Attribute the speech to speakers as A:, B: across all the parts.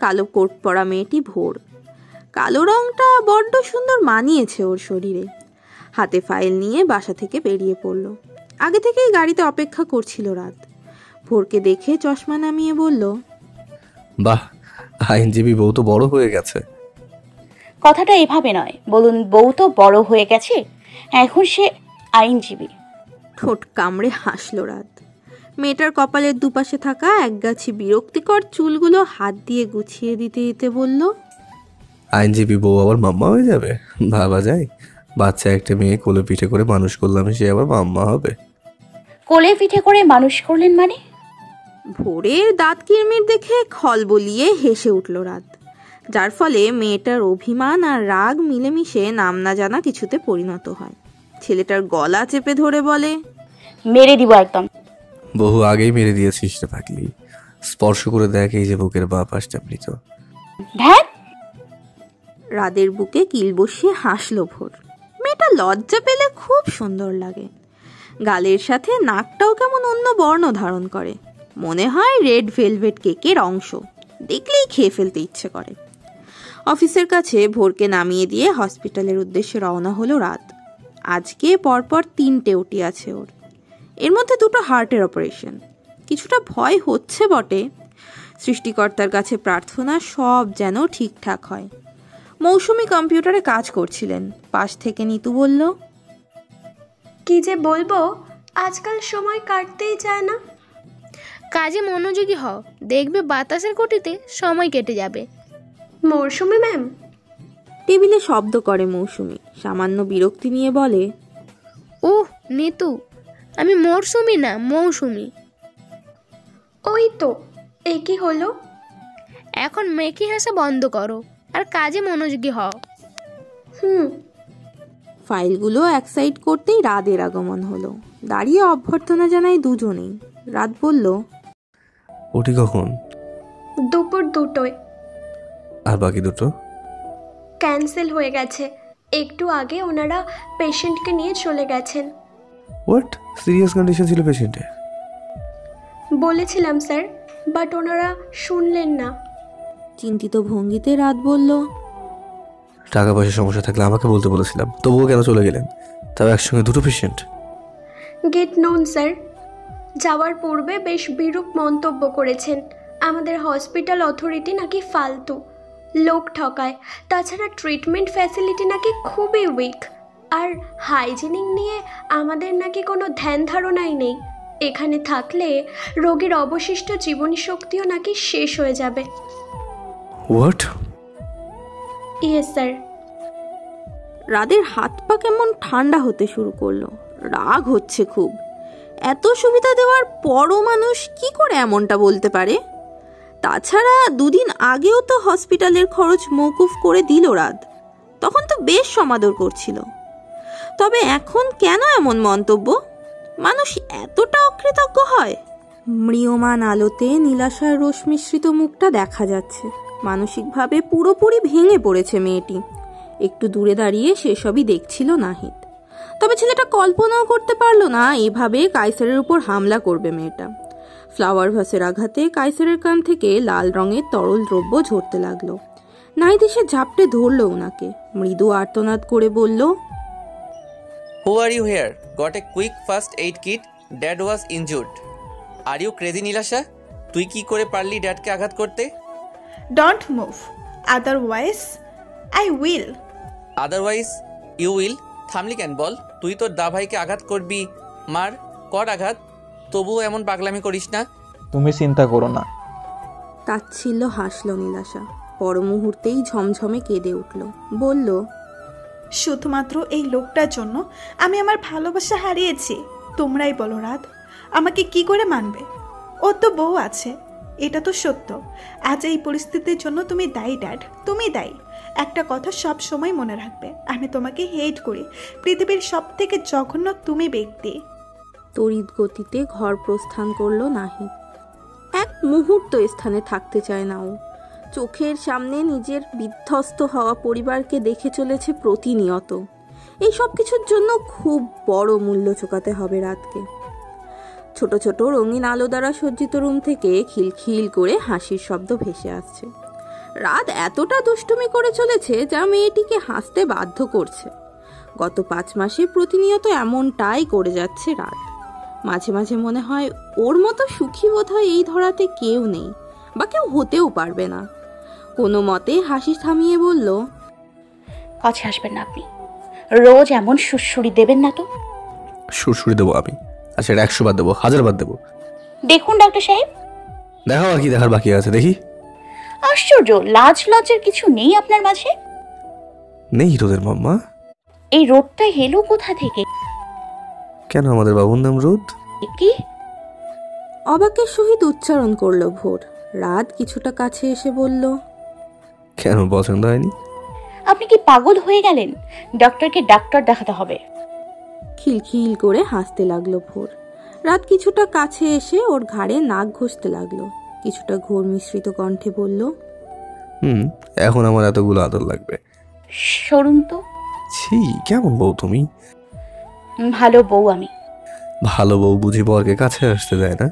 A: কালো কোট পরা মেয়েটি ভোর। কালো রংটা বড্ড সুন্দর মানিয়েছে ওর শরীরে। হাতে ফাইল নিয়ে বাসা থেকে বেরিয়ে পড়ল। আগে থেকেই গাড়িতে অপেক্ষা করছিল রাত। ভোরকে দেখে চশমা নামিয়ে বলল,
B: বাহ, আইনজীবী বউ তো বড় হয়ে গেছে।
C: কথাটা এভাবে নয়, বলুন বউ তো বড় হয়ে গেছে, এখন সে আইনজীবী।
A: ঠোঁট কামড়ে হাসল রাত। মেয়েটার কপালের দুপাশে থাকা একগাছি বিরক্তিকর চুলগুলো হাত দিয়ে গুছিয়ে দিতে দিতে বলল,
B: আইনজীবী বউ আবার মাম্মা হয়ে যাবে? ভাবা যায়, বাচ্চা একটা মেয়ে কোলে পিঠে করে মানুষ করলাম, সে আবার মাম্মা হবে?
C: কোলে পিঠে করে মানুষ করলেন মানে?
A: ভোরের দাঁত কিরমির দেখে খল বলিয়ে হেসে উঠল রাত, যার ফলে মেয়েটার অভিমান আর রাগ মিলেমিশে নাম না জানা কিছুতে পরিণত হয়। ছেলেটার গলা চেপে ধরে বলে,
C: মেরে দিব একদম।
B: বহু আগেই মেরে দিয়েছিস রে পাগলি, স্পর্শ করে দেখ এই যে বুকের বাঁ পাশটা মৃত।
C: ধ্যাত!
A: রাদের বুকে কিল বসিয়ে হাসল ভোর। মেয়েটা লজ্জা পেলে খুব সুন্দর লাগে। গালের সাথে নাকটাও কেমন অন্য বর্ণ ধারণ করে, মনে হয় রেড ভেলভেট কেকের অংশ। দেখলেই খেয়ে ফেলতে ইচ্ছে করে। অফিসের কাছে ভোরকে নামিয়ে দিয়ে হসপিটালের উদ্দেশ্যে রওনা হলো রাত। আজকে পরপর 3টে ওটি আছে ওর, এর মধ্যে 2টো হার্টের অপারেশন। কিছুটা ভয় হচ্ছে বটে। সৃষ্টিকর্তার কাছে প্রার্থনা সব যেন ঠিকঠাক হয়। মৌসুমী কম্পিউটারে কাজ করছিলেন। পাশ থেকে নিতু বলল,
D: কি যে বলবো, আজকাল সময় কাটতেই চায় না।
E: কাজে মনোযোগী হও, দেখবে বাতাসের গতিতে সময় কেটে যাবে।
D: মৌসুমী ম্যাম?
A: টেবিলে শব্দ করে মৌসুমী। সামান্য বিরক্তি নিয়ে বলে,
E: উহ নিতু, আমি মরসুমি না, মৌসুমি।
D: ওই তো, এ কি হলো?
E: এখন মেকি হাসা বন্ধ করো আর কাজে মনোযোগী হও।
A: ফাইলগুলো এক সাইড করতেই রাদের আগমন হলো। দাঁড়িয়ে অভ্যর্থনা জানায় দুজনেই। রাত বলল,
B: ওটি কখন?
D: দুপুর 2টোয়।
B: আর বাকি দুটো?
D: ক্যান্সেল হয়ে গেছে। একটু আগে ওনারা পেশেন্টকে নিয়ে চলে গেছেন।
B: হোয়াট? সিরিয়াস কন্ডিশন ছিল পেশেন্টের?
D: বলেছিলাম স্যার, বাট ওনারা শুনলেন না।
A: চিন্তিত ভঙ্গিতে রাত বলল,
B: টাকা পয়সার সমস্যা থাকলে আমাকে বলতে বলেছিলাম, তবুও কেন চলে গেলেন? তাও একসঙ্গে 2টো পেশেন্ট?
D: Get known sir. যাওয়ার পূর্বে বেশ বিরূপ মন্তব্য করেছেন। আমাদের হসপিটাল অথরিটি নাকি ফালতু, লোক ঠকায়। তাছাড়া ট্রিটমেন্ট ফ্যাসিলিটি নাকি খুবই উইক। আর হাইজিনিক নিয়ে আমাদের নাকি কোনো ধ্যান ধারণাই নেই। এখানে থাকলে রোগীর অবশিষ্ট জীবনী শক্তিও নাকি শেষ হয়ে যাবে।
B: হোয়াট?
D: Yes sir.
A: রাদের হাত পা কেমন ঠান্ডা হতে শুরু করলো। রাগ হচ্ছে খুব। এত সুবিধা দেওয়ার পরও মানুষ কি করে এমনটা বলতে পারে? তাছাড়া 2 দিন আগেও তো হসপিটালের খরচ মওকুফ করে দিল রাত, তখন তো বেশ সমাদর করছিল। তবে এখন কেন এমন মন্তব্য? মানুষ এতটা অকৃতজ্ঞ হয়? ম্রিয়মান আলোতে নীলাশার রশ্মিশ্রিত মুখটা দেখা যাচ্ছে। মানসিকভাবে পুরোপুরি ভেঙে পড়েছে মেয়েটি। একটু দূরে দাঁড়িয়ে সেসবই দেখছিল নাহিদ। তবে ছেলেটা কল্পনাও করতে পারলো না এভাবে কায়সারের উপর হামলা করবে মেয়েটা। ফ্লাওয়ার ভাসের আঘাতে কায়সারের কান থেকে লাল রঙের তরল দ্রব্য ঝরতে লাগলো। নাহিদ এসে ঝাপটে ধরল ওনাকে। মৃদু আর্তনাদ করে বলল,
F: Who are you here? Got a quick first aid kit? Dad was injured. Are you crazy Nilasha? তুই কি করে পারলি ড্যাডকে আঘাত করতে?
G: Don't move, otherwise I will.
F: Otherwise you will? থামলি কেন বল? তুই তোর দা ভাইকে আঘাত করবি, মার, কর আঘাত, তবুও এমন পাগলামি করিস না।
H: তুমি চিন্তা করো না।
A: তাচ্ছিল্য হাসল নীলাশা। পর মুহূর্তেই ঝমঝমে কেঁদে উঠল। বলল,
G: শুধুমাত্র এই লোকটার জন্য আমি আমার ভালোবাসা হারিয়েছি। তোমরাই বলো রাত, আমাকে কি করে মানবে? ওর তো বউ আছে, এটা তো সত্য। আজ এই পরিস্থিতির জন্য তুমি দায়ী ড্যাড, তুমি দায়ী। একটা কথা সব সময় মনে রাখবে, আমি তোমাকে হেট করি। পৃথিবীর সব থেকে জঘন্য তুমি ব্যক্তি।
A: তড়িৎ গতিতে ঘর প্রস্থান করলো নাহিদ। এক মুহূর্ত স্থানে থাকতে চায় না ও। চোখের সামনে নিজের বিধ্বস্ত হওয়া পরিবারকে দেখে চলেছে প্রতিনিয়ত। এই সব কিছুর জন্য খুব বড় মূল্য চোকাতে হবে রাতকে। ছোট ছোট রঙিন আলো দ্বারা সজ্জিত রুম থেকে খিলখিল করে হাসির শব্দ ভেসে আসছে। রাত এতটা দুষ্টুমি করে চলেছে যা মেয়েটিকে হাসতে বাধ্য করছে। গত 5 মাসে প্রতিনিয়ত এমনটাই করে যাচ্ছে রাত। মাঝে মাঝে মনে হয় ওর মতো সুখী বোধহয় এই ধরাতে কেউ নেই, বা কেউ হতেও পারবে না। কোনো মতে হাসি থামিয়ে বলল,
C: কাছে আসবেন না আপনি, রোজ এমন সুড়সুড়ি দেবেন না তো।
B: সুরসুরি দেবো আমি? আচ্ছা, 100 বার দেবো, 1000 বার দেবো।
C: দেখুন ডাক্তার সাহেব,
B: দেখাও আর কি দেখার বাকি আছে, দেখি।
C: আশ্চর্য, লাজ লজ্জার কিছু নেই আপনার মাঝে।
B: নেই তোদের মাম্মা?
C: এই রোদটা এলো কোথা থেকে?
B: কেন, আমাদের বাবুর নাম রোদ?
C: কি?
A: অবাকের সহিত উচ্চারণ করলো ভোর। রাত কিছুটা কাছে এসে বলল,
B: কেন, পছন্দ হয়নি?
C: আপনি কি পাগল হয়ে গেলেন? ডক্টরকে ডাক্তার দেখাতে হবে।
A: খিলখিল করে হাসতে লাগলো ভোর। রাত কিছুটা কাছে এসে ওর ঘাড়ে নাক ঘষতে লাগলো। কিছুটা ঘোর মিশ্রিত কণ্ঠে বলল,
B: এখন আমার এতগুলো আদর লাগবে?
C: সরুন তো।
B: ছি, কেমন বউ তুমি?
C: ভালো বউ আমি।
B: ভালো বউ বুঝি বরকে কাছে আসতে দেয় না?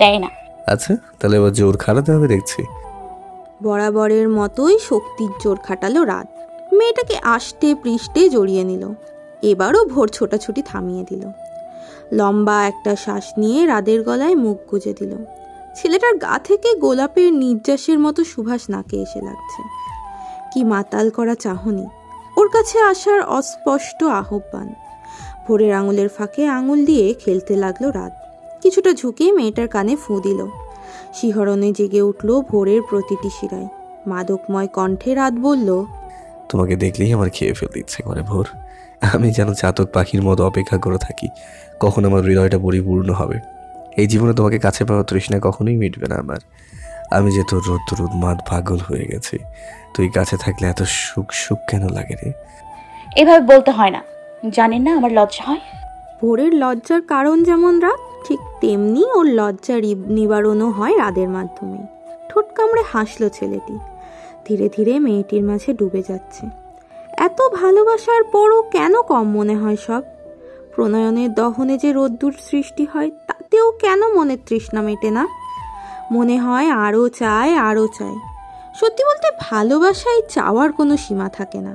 C: দেয় না।
B: আচ্ছা, তাহলে এবার জোর খাটাতে হবে দেখছি।
A: বরাবরের মতোই শক্তির জোর খাটালো রাত। মেয়েটাকে আষ্টে পৃষ্ঠে জড়িয়ে নিল। এবারও ভোর ছোটাছুটি থামিয়ে দিল। লম্বা একটা শ্বাস নিয়ে রাদের গলায় মুখ গুজে দিল। ছেলেটার গা থেকে গোলাপের নির্যাসের মতো সুবাস নাকে এসে লাগছে। কি মাতাল করা চাহনি, ওর কাছে আসার অস্পষ্ট আহ্বান। ভোরের আঙুলের ফাঁকে আঙুল দিয়ে খেলতে লাগলো রাত। কিছুটা ঝুঁকে মেয়েটার কানে ফু দিল। শিহরণে জেগে উঠল ভোরের প্রতিটি শিরায়। মাদকময় কণ্ঠে রাত বলল,
B: তোমাকে দেখলেই আমার খেয়ে ফেলতে ইচ্ছে করে ভোর। আমি যেন চাতক পাখির মতো অপেক্ষা করে থাকি কখন আমার হৃদয়টা পরিপূর্ণ হবে। এই জীবনে তোমাকে কাছে পাওয়ার তৃষ্ণা কখনোই মিটবে না আমার। আমি যে তোর রোদ মাদ পাগল হয়ে গেছি। তুই কাছে থাকলে এত সুখ সুখ কেন লাগে রে?
C: এভাবে বলতে হয় না, জানেন না আমার লজ্জা হয়।
A: ভোরের লজ্জার কারণ যেমন রাত, ঠিক তেমনি ওর লজ্জার নিবারণও হয় রাদের মাধ্যমে। ঠোঁট কামড়ে হাসলো ছেলেটি। ধীরে ধীরে মেয়েটির মাঝে ডুবে যাচ্ছে। এত ভালোবাসার পরও কেন কম মনে হয় সব? প্রণয়নের দহনে যে রোদ্দুর সৃষ্টি হয়, তাতেও কেন মনের তৃষ্ণা মেটে না? মনে হয় আরও চায়, আরও চায়। সত্যি বলতে ভালোবাসায় চাওয়ার কোনো সীমা থাকে না।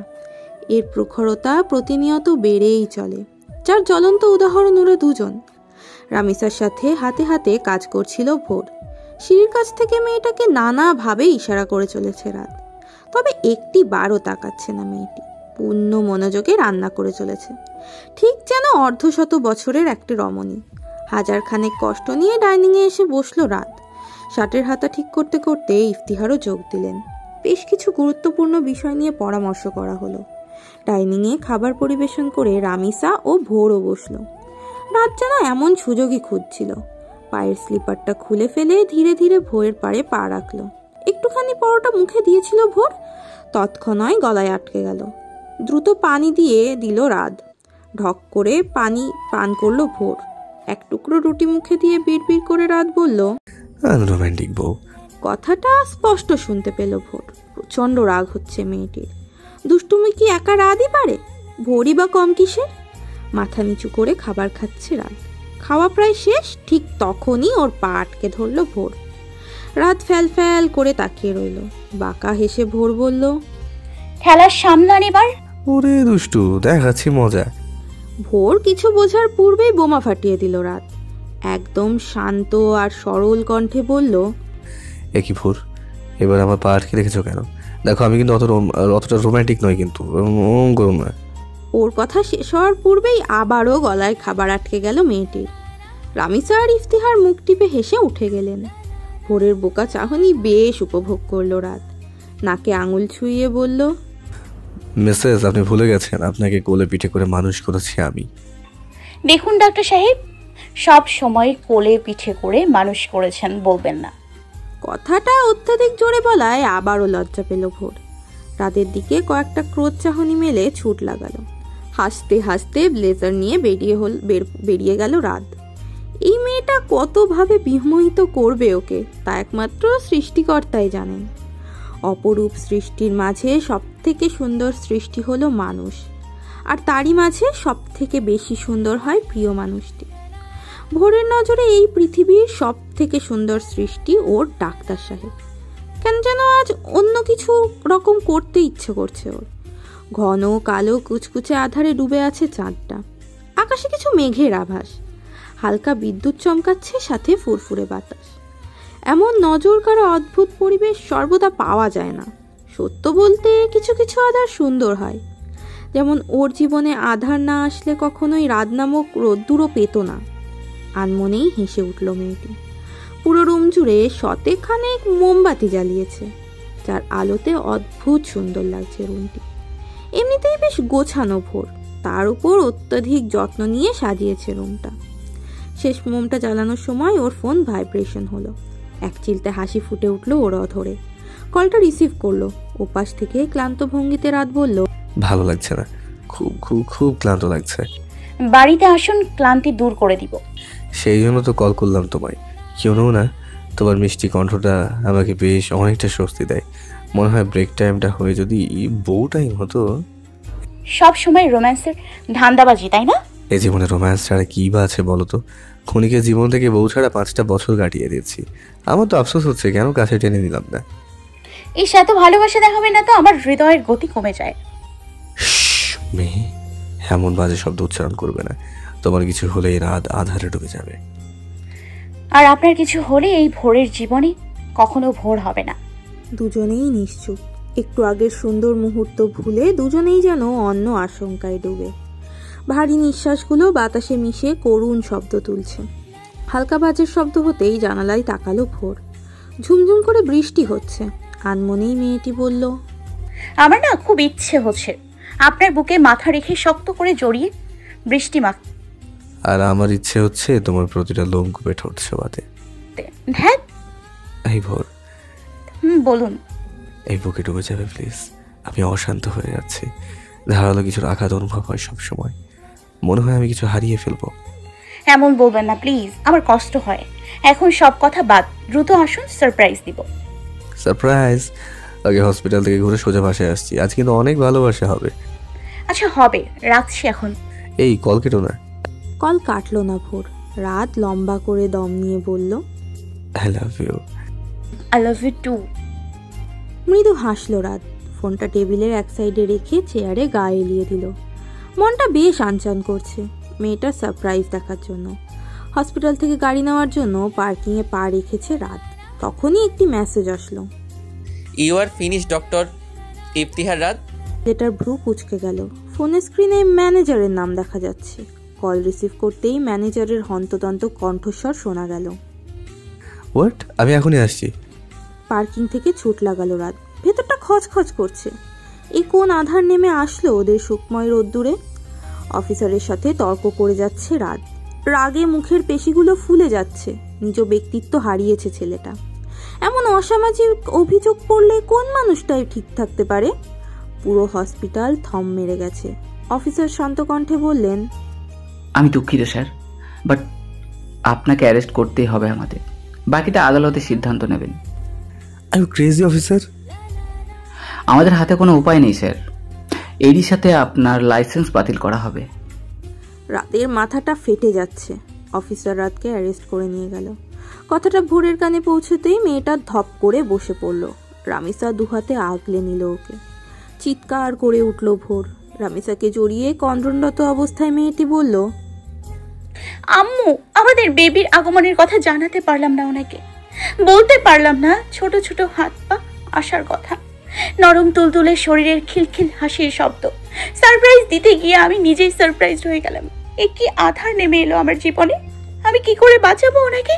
A: এর প্রখরতা প্রতিনিয়ত বেড়েই চলে। যার জ্বলন্ত উদাহরণ ওরা দুজন। রামিসার সাথে হাতে হাতে কাজ করছিল ভোর। সিঁড়ির কাছ থেকে মেয়েটাকে নানাভাবে ইশারা করে চলেছে রাত। তবে একটি বারও তাকাচ্ছে না মেয়েটি। পূর্ণ মনোযোগে রান্না করে চলেছে, ঠিক যেন 150 বছরের একটি রমণী। 1000 খানেক কষ্ট নিয়ে ডাইনিংয়ে এসে বসলো রাত। শার্টের হাতা ঠিক করতে করতে ইফতিহারও যোগ দিলেন। বেশ কিছু গুরুত্বপূর্ণ বিষয় নিয়ে পরামর্শ করা হলো। ডাইনিংয়ে খাবার পরিবেশন করে রামিসা ও ভোরও বসলো। রাত যেন এমন সুযোগই খুঁজছিল। পায়ের স্লিপারটা খুলে ফেলে ধীরে ধীরে ভোরের পাড়ে পা রাখলো। একটুখানি পরোটা মুখে দিয়েছিল ভোর, তৎক্ষণাৎ গলায় আটকে গেল। দ্রুত পানি দিয়ে দিল রাত। ঢক করে পানি পান করলো ভোর। এক টুকরো রুটি মুখে দিয়ে বিড়বিড় করে রাত বলল,
B: রোমান্টিক বউ।
A: কথাটা স্পষ্ট শুনতে পেল ভোর। প্রচণ্ড রাগ হচ্ছে মেয়েটির। দুষ্টুমি কি একা রাতই পারে? ভোরই বা কম কিসের? মাথা নিচু করে খাবার খাচ্ছে রাত। খাওয়া প্রায় শেষ, ঠিক তখনই ওর পা আটকে ধরল ভোর। রাত ফ্যাল ফ্যাল করে তাকিয়ে রইল। বাঁকা হেসে ভোর বলল,
C: খেলার সামলান এবার।
B: ওরে দুষ্টু, দেখাচ্ছি মজা।
A: ভোর কিছু বোঝার পূর্বেই বোমা ফাটিয়ে দিল রাত। একদম শান্ত আর সরল কণ্ঠে বলল,
B: একই ভোর, এবার আমার পা আটকে রেখেছো কেন? দেখো, আমি কিন্তু অতটা রোমান্টিক নয়, কিন্তু করুন না।
A: ওর কথা শেষ হওয়ার পূর্বেই আবারও গলায় খাবার আটকে গেল মেয়েটির। রামিসা আর ইফতিহার মুখ টিপে হেসে উঠে গেলেন। ভোরের বোকা চাহনি বেশ উপভোগ করলো রাত। নাকে আঙুল ছুঁয়ে বলল,
B: মিসেস, আপনি ভুলে গেছেন আপনাকে কোলে পিঠে করে মানুষ করেছি আমি।
C: দেখুন ডাক্তার সাহেব, সব সময় কোলে পিঠে করে মানুষ করেছেন বলবেন না।
A: কথাটা অত্যাধিক জোরে বলায় আবারও লজ্জা পেল ভোর। রাতের দিকে কয়েকটা ক্রোধ চাহনি মেলে ছুট লাগালো। হাসতে হাসতে ব্লেজার নিয়ে বেরিয়ে গেল রাত। এই মেয়েটা কতভাবে বিমোহিত করবে ওকে, তা একমাত্র সৃষ্টিকর্তাই জানেন। অপরূপ সৃষ্টির মাঝে সবথেকে সুন্দর সৃষ্টি হলো মানুষ, আর তারই মাঝে সবথেকে বেশি সুন্দর হয় প্রিয় মানুষটি। ভোরের নজরে এই পৃথিবীর সব থেকে সুন্দর সৃষ্টি ওর ডাক্তার সাহেব। কেন যেন আজ অন্য কিছু রকম করতে ইচ্ছে করছে ওর। ঘন কালো কুচকুচে আধারে ডুবে আছে চাঁদটা, আকাশে কিছু মেঘের আভাস, হালকা বিদ্যুৎ চমকাচ্ছে, সাথে ফুরফুরে বাতাস। এমন নজর কাড়া অদ্ভুত পরিবেশ সর্বদা পাওয়া যায় না। সত্য বলতে কিছু কিছু আধার সুন্দর হয়, যেমন ওর জীবনে আধার না আসলে কখনোই রাত নামক রোদ্দুরও পেত না। আনমনেই হেসে উঠল মেয়েটি। পুরো রুম জুড়ে শতেখানেক মোমবাতি জ্বালিয়েছে, যার আলোতে অদ্ভুত সুন্দর লাগছে রুমটি। এমনিতেই বেশ গোছানো ভোর, তার উপর অত্যধিক যত্ন নিয়ে সাজিয়েছে রুমটা। শেষ মোমটা জ্বালানোর সময় ওর ফোন ভাইব্রেশন হলো। এক চিলতে হাসি ফুটে উঠল ওর অধরে। কলটা রিসিভ করলো। ওপাশ থেকে ক্লান্ত ভঙ্গিতে রাত বলল,
B: ভালো লাগছে না, খুব খুব খুব ক্লান্ত লাগছে।
C: বাড়িতে আসুন, ক্লান্তি দূর করে দিব।
B: সেই জন্য তো কল করলাম তোমায়। কেউ না, তোমার মিষ্টি কণ্ঠটা আমাকে বেশ অনেকটা স্বস্তি দেয়। মনে হয় ব্রেক টাইমটা হয়ে যদি বউ টাইম হতো।
C: সব সময় রোম্যান্সের ধান্দাবাজি, তাই না?
B: এই জীবনে রোম্যান্স ছাড়া কী বা আছে বলো তো? ক্ষণিকের জীবন থেকে বউ ছাড়া 5টা বছর কাটিয়ে দিয়েছি। আমার তো আফসোস হচ্ছে কেন কাছে টেনে নিলাম না।
C: এই এত ভালোবাসা দেখাবে না তো আমার হৃদয়ের গতি কমে যায়।
B: মেয়ে, এমন বাজে শব্দ উচ্চারণ করবে না। তোমার কিছু হলে এই রাত আধারে ডুবে যাবে।
C: আর আপনার কিছু হলে এই ভোরের জীবনে কখনো ভোর হবে না।
A: দুজনেই নিশ্চুপ। একটু আগের সুন্দর মুহূর্ত ভুলে দুজনেই যেন অন্য আশঙ্কায় ডুবে। ভারী নিঃশ্বাসগুলো বাতাসে মিশে করুণ শব্দ তুলছে। হালকা বাজের শব্দ হতেই জানালায় তাকালো ভোর। ঝুমঝুম করে বৃষ্টি হচ্ছে। আনমনেই মেয়েটি বলল,
C: আমার না খুব ইচ্ছে হচ্ছে আপনার বুকে মাথা রেখে শক্ত করে জড়িয়ে বৃষ্টি মাখতে।
B: আর আমার ইচ্ছে হচ্ছে তোমার প্রতিটা লোমকূপে ঠোঁট ছোঁয়াতে।
C: হ্যাঁ
B: এই ভোর,
C: বলুন।
B: এই বুকে ডুবে যাবে প্লিজ। আমি অশান্ত হয়ে যাচ্ছি। ধারালো কিছুর আঘাত অনুভব হয় সবসময়। মনে হয় আমি কিছু হারিয়ে ফেলবো।
C: এমন বলবেন না প্লিজ, আমার কষ্ট হয়। এখন সব কথা বাদ, দ্রুত আসুন, সারপ্রাইজ দিব।
B: সারপ্রাইজ? আগে হসপিটাল থেকে ঘুরে সোজা বাসায় আসছি। আজ কিন্তু অনেক ভালোবাসা হবে।
C: আচ্ছা হবে, রাখছি এখন।
B: এই কল কেটো না।
A: কল কাটলো না ভোর। রাত লম্বা করে দম নিয়ে বলল,
B: I love you.
C: I love you too.
A: মৃদু হাসলো রাত। ফোনটা টেবিলের এক সাইডে রেখে চেয়ারে গা এলিয়ে দিল। মনটা বেশ আনচান করছে মেয়েটার সারপ্রাইজ দেখার জন্য। হসপিটাল থেকে গাড়ি নেওয়ার জন্য পার্কিংয়ে পা রেখেছে রাত। তখনই একটি মেসেজ আসলো,
F: you are finish doctor Iftihar Raat.
A: যেটার ভ্রু কুঁচকে গেল। ফোনের স্ক্রিনে ম্যানেজারের নাম দেখা যাচ্ছে। কল রিসিভ করতেই ম্যানেজারের হন্তদন্ত কণ্ঠস্বর শোনা গেল,
B: হোয়াট? আমি এখনই আসছি।
A: পার্কিং থেকে ছুট লাগালো রাত। ভেতরটা খচখচ করছে। এই কোন আধার নেমে আসলো ওদের সুখময় রোদ্দুরে? অফিসারের সাথে তর্ক করে যাচ্ছে রাত। রাগে মুখের পেশিগুলো ফুলে যাচ্ছে। নিজ ব্যক্তিত্ব হারিয়েছে ছেলেটা। এমন অসামাজিক অভিযোগ করলে কোন মানুষটাই ঠিক থাকতে পারে? পুরো হসপিটাল থম মেরে গেছে। অফিসার শান্ত কণ্ঠে বললেন,
H: আমি দুঃখিত স্যার, বাট আপনাকে অ্যারেস্ট করতেই হবে আমাদের। বাকিটা আদালতে সিদ্ধান্ত নেবেন।
B: Are you crazy officer?
H: আমাদের হাতে কোনো উপায় নেই স্যার। এরই সাথে আপনার লাইসেন্স বাতিল করা হবে।
A: রাতের মাথাটা ফেটে যাচ্ছে। অফিসার রাতকে অ্যারেস্ট করে নিয়ে গেল। কথাটা ভোরের কানে পৌঁছতেই মেয়েটা ধপ করে বসে পড়ল। রামিসা দুহাতে আগলে নিল ওকে। চিৎকার করে উঠল ভোর। রামিসাকে জড়িয়ে কন্দ্রণরত অবস্থায় মেয়েটি বলল,
C: আম্মু, আমাদের বেবির আগমনের কথা জানাতে পারলাম না ওনাকে। বলতে পারলাম না ছোট ছোট হাত পা আসার কথা, নরম তুলতুলে শরীরের খিলখিল হাসির শব্দ। সারপ্রাইজ দিতে গিয়ে আমি নিজেই সারপ্রাইজ হয়ে গেলাম। এ কি আধার নেমে এলো আমার জীবনে। আমি কি করে বাঁচাবো ওনাকে?